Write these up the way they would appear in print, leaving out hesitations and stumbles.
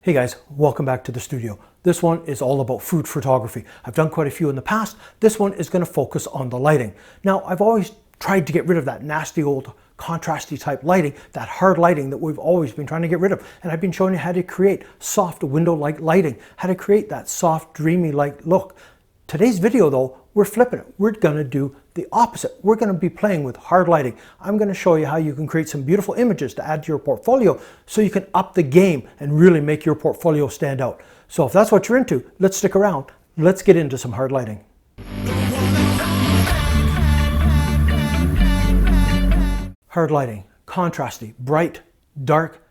Hey guys, welcome back to the studio. This one is all about food photography. I've done quite a few in the past. This one is going to focus on the lighting. Now, I've always tried to get rid of that nasty old contrasty type lighting, that hard lighting that we've always been trying to get rid of. And I've been showing you how to create soft window-like lighting, how to create that soft, dreamy-like look. Today's video though, we're flipping it. We're going to do the opposite. We're going to be playing with hard lighting. I'm going to show you how you can create some beautiful images to add to your portfolio so you can up the game and really make your portfolio stand out. So if that's what you're into, let's stick around. Let's get into some hard lighting. Hard lighting, contrasty, bright, dark,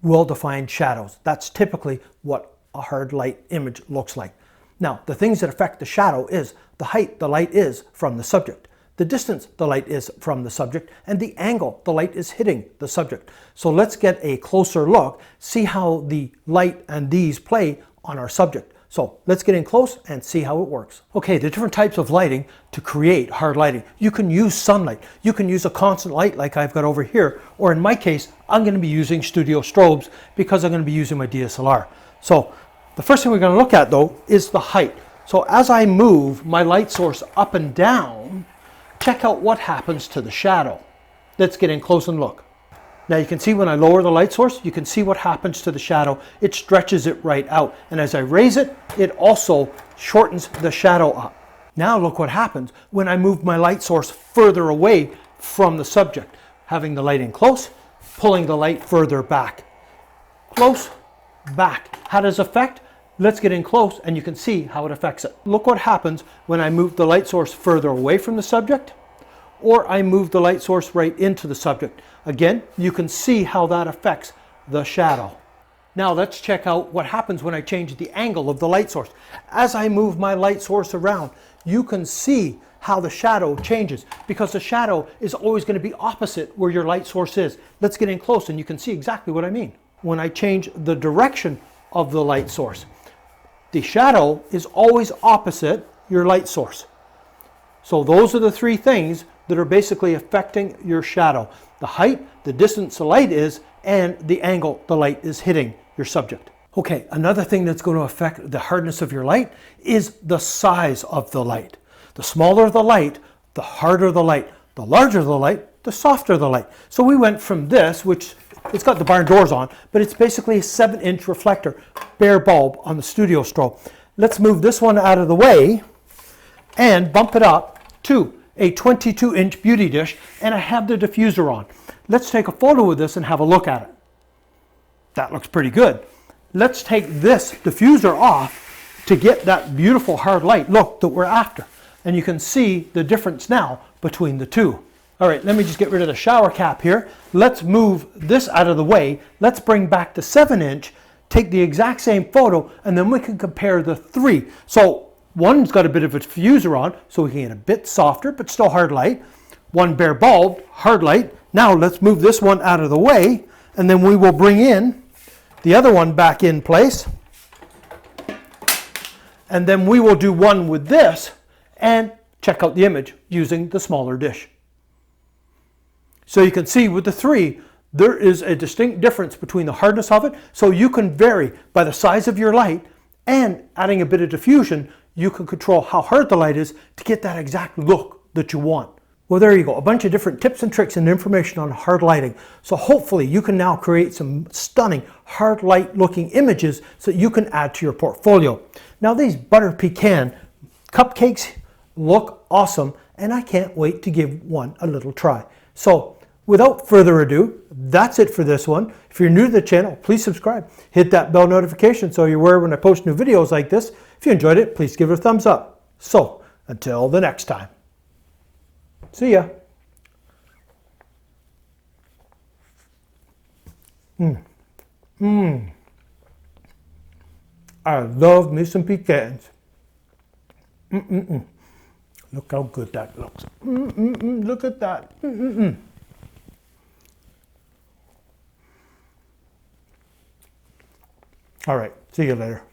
well-defined shadows. That's typically what a hard light image looks like. Now, the things that affect the shadow is the height the light is from the subject, the distance the light is from the subject, and the angle the light is hitting the subject. So let's get a closer look, see how the light and these play on our subject. So let's get in close and see how it works. Okay, the different types of lighting to create hard lighting. You can use sunlight. You can use a constant light like I've got over here, or in my case, I'm going to be using studio strobes because I'm going to be using my DSLR. So the first thing we're going to look at though is the height. So as I move my light source up and down, check out what happens to the shadow. Let's get in close and look. Now you can see when I lower the light source, you can see what happens to the shadow. It stretches it right out. And as I raise it, it also shortens the shadow up. Now look what happens when I move my light source further away from the subject. Having the light in close, pulling the light further back. Close, back. How does it affect? Let's get in close and you can see how it affects it. Look what happens when I move the light source further away from the subject, or I move the light source right into the subject. Again, you can see how that affects the shadow. Now let's check out what happens when I change the angle of the light source. As I move my light source around, you can see how the shadow changes because the shadow is always going to be opposite where your light source is. Let's get in close and you can see exactly what I mean. When I change the direction of the light source, the shadow is always opposite your light source. So those are the three things that are basically affecting your shadow. The height, the distance the light is, and the angle the light is hitting your subject. Okay, another thing that's going to affect the hardness of your light is the size of the light. The smaller the light, the harder the light. The larger the light, the softer the light. So we went from this, which it's got the barn doors on, but it's basically a 7-inch reflector, bare bulb on the studio strobe. Let's move this one out of the way and bump it up to a 22-inch beauty dish, and I have the diffuser on. Let's take a photo of this and have a look at it. That looks pretty good. Let's take this diffuser off to get that beautiful hard light look that we're after. And you can see the difference now between the two. All right, let me just get rid of the shower cap here. Let's move this out of the way. Let's bring back the 7-inch, take the exact same photo, and then we can compare the three. So one's got a bit of a diffuser on, so we can get a bit softer, but still hard light. One bare bulb, hard light. Now let's move this one out of the way, and then we will bring in the other one back in place. And then we will do one with this and check out the image using the smaller dish. So you can see with the three, there is a distinct difference between the hardness of it. So you can vary by the size of your light, and adding a bit of diffusion, you can control how hard the light is to get that exact look that you want. Well, there you go. A bunch of different tips and tricks and information on hard lighting. So hopefully you can now create some stunning hard light looking images so that you can add to your portfolio. Now these butter pecan cupcakes look awesome, and I can't wait to give one a little try. So without further ado, that's it for this one. If you're new to the channel, please subscribe. Hit that bell notification so you're aware when I post new videos like this. If you enjoyed it, please give it a thumbs up. So until the next time, see ya. I love me some pecans. Look how good that looks. Look at that. All right, see you later.